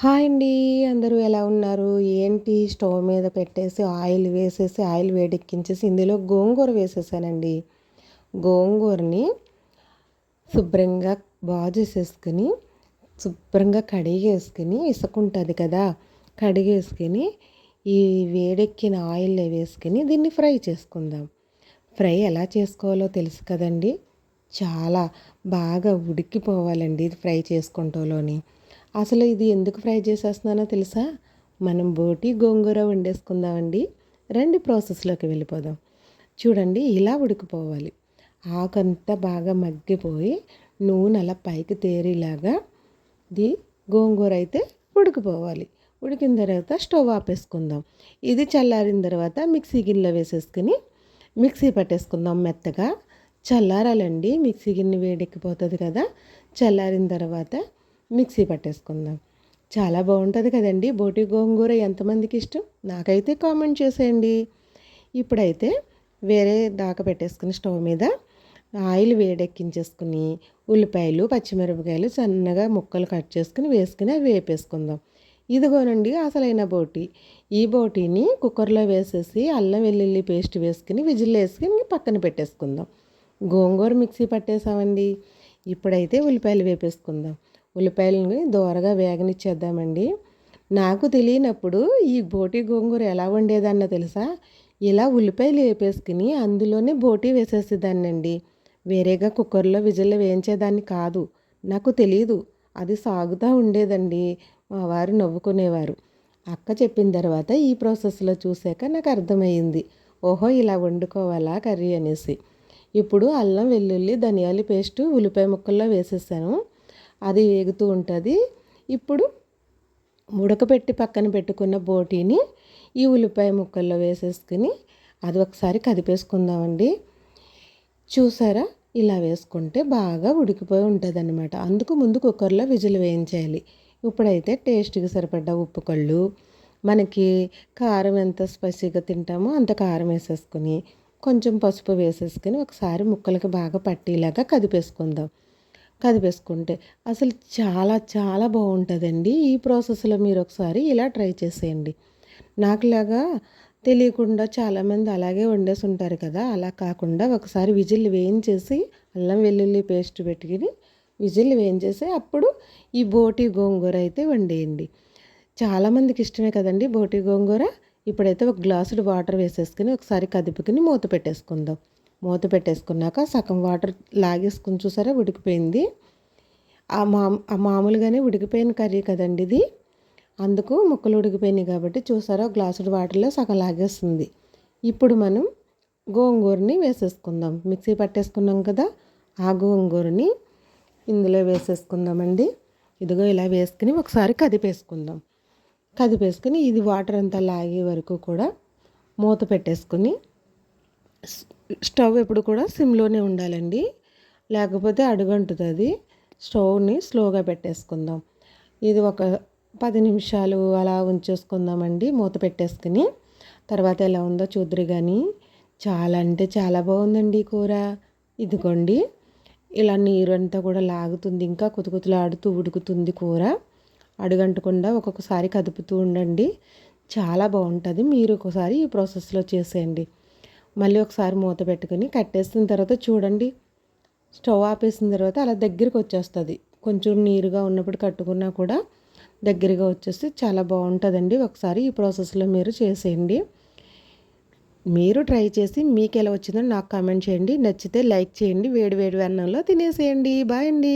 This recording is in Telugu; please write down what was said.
హాయ్ అండి. అందరూ ఎలా ఉన్నారు? ఏంటి స్టవ్ మీద పెట్టేసి ఆయిల్ వేసేసి ఆయిల్ వేడెక్కించేసి ఇందులో గోంగూర వేసేసానండి. గోంగూరని శుభ్రంగా చేసేసుకొని శుభ్రంగా కడిగేసుకొని ఇసుకుంటుంది కదా! కడిగేసుకొని ఈ వేడెక్కిన ఆయిల్‌లో వేసుకొని దీన్ని ఫ్రై చేసుకుందాం. ఫ్రై ఎలా చేసుకోవాలో తెలుసు కదండీ! చాలా బాగా ఉడికిపోవాలండి ఇది ఫ్రై చేసుకుంటూలోని. అసలు ఇది ఎందుకు ఫ్రై చేసేస్తున్నానో తెలుసా? మనం బోటి గోంగూర వండేసుకుందామండి. రండి ప్రాసెస్‌లోకి వెళ్ళిపోదాం. చూడండి ఇలా ఉడికిపోవాలి. ఆకంతా బాగా మగ్గిపోయి నూనె అలా పైకి తేరేలాగా ఇది గోంగూర అయితే ఉడికిపోవాలి. ఉడికిన తర్వాత స్టవ్ ఆపేసుకుందాం. ఇది చల్లారిన తర్వాత మిక్సీ గిన్నెలో వేసేసుకొని మిక్సీ పట్టేసుకుందాం మెత్తగా. చల్లారాలండి, మిక్సీ గిన్నె వేడెక్కిపోతుంది కదా! చల్లారిన తర్వాత మిక్సీ పట్టేసుకుందాం. చాలా బాగుంటుంది కదండి బోటి గోంగూర. ఎంతమందికి ఇష్టం? నాకైతే కామెంట్ చేసేయండి. ఇప్పుడైతే వేరే దాకా పెట్టేసుకుని స్టవ్ మీద ఆయిల్ వేడెక్కించేసుకుని ఉల్లిపాయలు పచ్చిమిరపకాయలు సన్నగా ముక్కలు కట్ చేసుకుని వేసుకుని అవి వేపేసుకుందాం. ఇదిగోనండి అసలైన బోటి. ఈ బోటీని కుక్కర్లో వేసేసి అల్లం వెల్లుల్లి పేస్ట్ వేసుకుని విజిల్ వేసుకుని పక్కన పెట్టేసుకుందాం. గోంగూర మిక్సీ పట్టేసామండి. ఇప్పుడైతే ఉల్లిపాయలు వేపేసుకుందాం. ఉల్లిపాయలని దోరగా వేగనిచ్చేద్దామండి. నాకు తెలియనప్పుడు ఈ బోటి గోంగూర ఎలా వండేదన్న తెలుసా? ఇలా ఉల్లిపాయలు వేపేసుకుని అందులోనే బోటి వేసేసేదాన్నండి. వేరేగా కుక్కర్లో విజిల్లో వేయించేదాన్ని కాదు. నాకు తెలీదు. అది సాగుతూ ఉండేదండి. మా వారు నవ్వుకునేవారు. అక్క చెప్పిన తర్వాత ఈ ప్రాసెస్లో చూశాక నాకు అర్థమైంది. ఓహో, ఇలా వండుకోవాలా కర్రీ అనేసి. ఇప్పుడు అల్లం వెల్లుల్లి ధనియాల పేస్టు ఉల్లిపాయ ముక్కల్లో వేసేసాను. అది వేగుతూ ఉంటుంది. ఇప్పుడు ఉడకపెట్టి పక్కన పెట్టుకున్న బోటీని ఈ ఉల్లిపాయ ముక్కల్లో వేసేసుకుని అది ఒకసారి కదిపేసుకుందామండి. చూసారా? ఇలా వేసుకుంటే బాగా ఉడికిపోయి ఉంటుంది అన్నమాట. అందుకు ముందు కుక్కర్లో విజిల్ వేయించాలి. ఇప్పుడైతే టేస్ట్కి సరిపడ్డ ఉప్పు కళ్ళు, మనకి కారం ఎంత స్పైసీగా తింటామో అంత కారం వేసేసుకుని కొంచెం పసుపు వేసేసుకుని ఒకసారి ముక్కలకి బాగా పట్టేలాగా కదిపేసుకుందాం. కదిపేసుకుంటే అసలు చాలా చాలా బాగుంటుందండి. ఈ ప్రాసెస్లో మీరు ఒకసారి ఇలా ట్రై చేసేయండి. నాకులాగా తెలియకుండా చాలామంది అలాగే వండేసి ఉంటారు కదా! అలా కాకుండా ఒకసారి విజిల్ వేయించేసి అల్లం వెల్లుల్లి పేస్ట్ పెట్టుకుని విజిల్ వేయించేసి అప్పుడు ఈ బోటి గోంగూర అయితే వండేయండి. చాలామందికి ఇష్టమే కదండి బోటి గోంగూర. ఇప్పుడైతే ఒక గ్లాసుడు వాటర్ వేసేసుకుని ఒకసారి కదుపుకుని మూత పెట్టేసుకుందాం. మూత పెట్టేసుకున్నాక సగం వాటర్ లాగేసుకుని చూసారా ఉడికిపోయింది. మామూలుగానే ఉడికిపోయిన కర్రీ కదండి ఇది. అందుకు ముక్కలు ఉడికిపోయినాయి కాబట్టి చూసారా గ్లాసుడు వాటర్లో సగం లాగేస్తుంది. ఇప్పుడు మనం గోంగూరని వేసేసుకుందాం. మిక్సీ పట్టేసుకున్నాం కదా, ఆ గోంగూరని ఇందులో వేసేసుకుందామండి. ఇదిగో ఇలా వేసుకుని ఒకసారి కదిపేసుకుందాం. కదిపేసుకుని ఇది వాటర్ అంతా లాగే వరకు కూడా మూత పెట్టేసుకుని స్టవ్ ఎప్పుడు కూడా సిమ్లోనే ఉండాలండి, లేకపోతే అడుగంటుతుంది. స్టవ్ని స్లోగా పెట్టేసుకుందాం. ఇది ఒక 10 నిమిషాలు అలా ఉంచేసుకుందామండి మూత పెట్టేసుకుని. తర్వాత ఎలా ఉందో చూద్దరు కానీ చాలా అంటే చాలా బాగుందండి కూర. ఇదిగోండి ఇలా నీరు అంతా కూడా లాగుతుంది, ఇంకా కుతుకుతులాడుతూ ఉడుకుతుంది కూర. అడుగంటకుండా ఒక్కొక్కసారి కదుపుతూ ఉండండి, చాలా బాగుంటుంది. మీరు ఒకసారి ఈ ప్రాసెస్లో చేసేయండి. మళ్ళీ ఒకసారి మూత పెట్టుకుని కట్టేసిన తర్వాత చూడండి, స్టవ్ ఆపేసిన తర్వాత అలా దగ్గరికి వచ్చేస్తుంది. కొంచెం నీరుగా ఉన్నప్పుడు కట్టుకున్నా కూడా దగ్గరగా వచ్చేసి చాలా బాగుంటుందండి. ఒకసారి ఈ ప్రాసెస్లో మీరు చేసేయండి. మీరు ట్రై చేసి మీకు ఎలా వచ్చిందో నాకు కామెంట్ చేయండి. నచ్చితే లైక్ చేయండి. వేడి వేడి అన్నంలో తినేసేయండి. బాయ్ అండి.